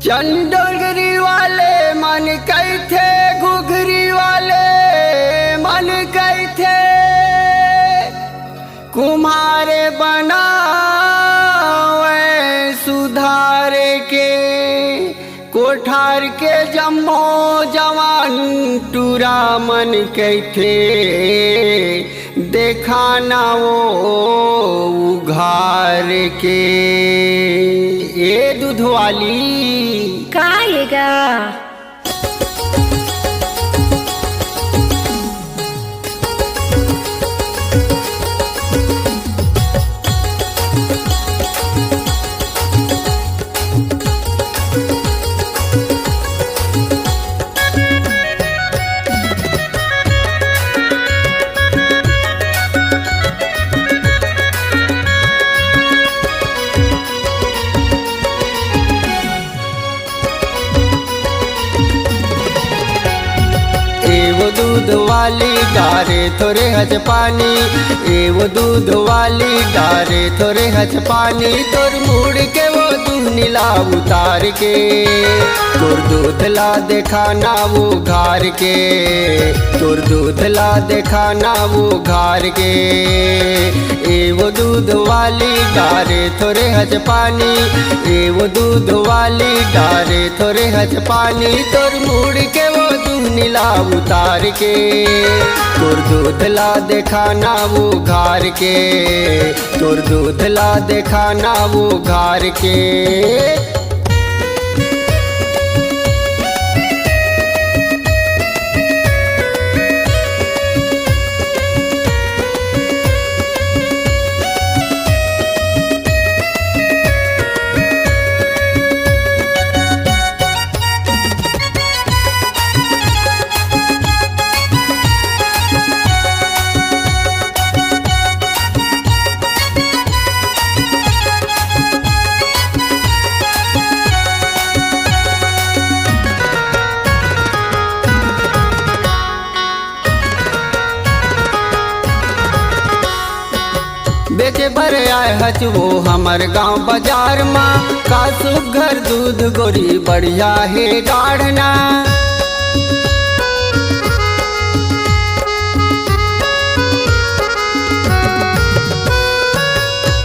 चंडोलगिरी वाले मन कही थे, घुघरी वाले मन कही थे, कुम्हारे बनावे सुधारे के, कोठार के जम्मो जवान टूरा मन कही थे, देखा ना वो उघार के। ए दूध वाली का आएगा? दूध वाली डारे थोड़े हज पानी, वो दूध वाली डारे थोड़े हज पानी, तोर मुड़ के वो दूध नीला उतार के, तोर दूध ला देखा ना वो घार के, तोर दूध ला देखा ना वो घार के। वो दूध वाली डारे थोड़े हज पानी, वो दूध वाली डारे थोड़े हज पानी, तोर मुड़ के वो दूध नीला उतार के, तोर दूध ला देखा ना वो घार के, तोर दूध ला देखा ना वो घार के। बेचे भरे आए हच वो हमर गांव बाजार माँ, का सुघर दूध गोरी बढ़िया है गाढ़ना।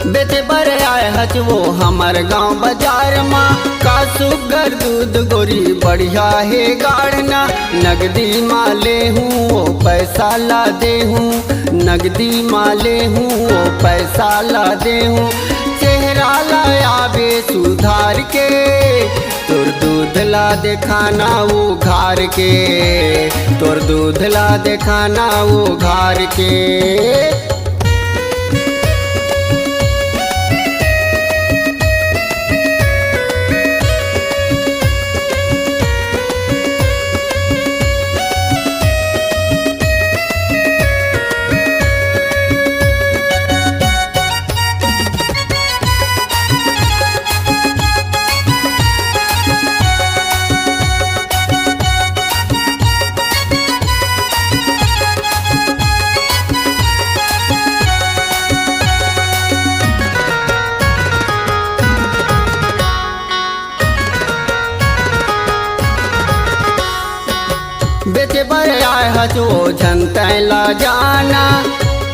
बेचे भरे आए हच वो हमर गांव बाजार माँ, का सुघर दूध गोरी बढ़िया है गाढ़ना। नगदी माले हूँ वो पैसा ला दे हूँ, नगदी माले हूँ वो पैसा ला दे हूँ, चेहरा लाया बे सुधार के, तोर दूध ला देखाना वो घार के, तोर दूध ला देखाना वो घार के। बेचे भरे आए हच वो झंतैला जाना,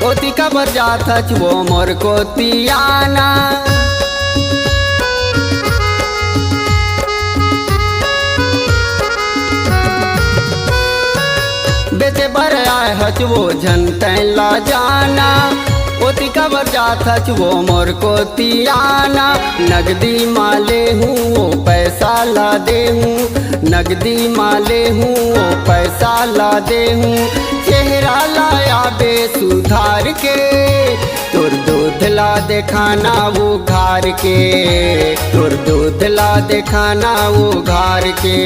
ओती कबर जात हच वो मोर को तियाना। बेचे भरे आए हच वो झंतैला जाना, ओती कबर जात हच वो मोर को तियाना। नगदी माले हूँ वो पैसा ला दे हूँ, नगदी माले हूँ वो पैसा ला दे हूँ, चेहरा लाया बे सुधार के, तोर दूध ला देखाना वो घार के, तोर दूध ला देखाना वो घार के।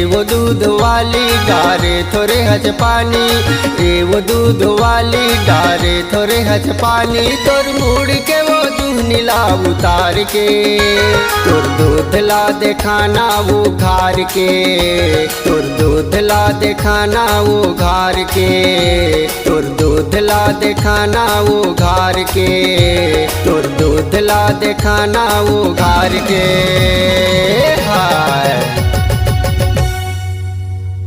वो दूध वाली डारे थोड़े हज पानी, वो दूध वाली डारे थोड़े हज पानी, तोर मुड़ के वो दूध नीला उतार के, तोर दूध ला देखाना वो घार के, तोर दूध ला देखाना वो घार के, तोर दूध ला देखाना वो घार के, तोर दूध ला देखाना वो घार के।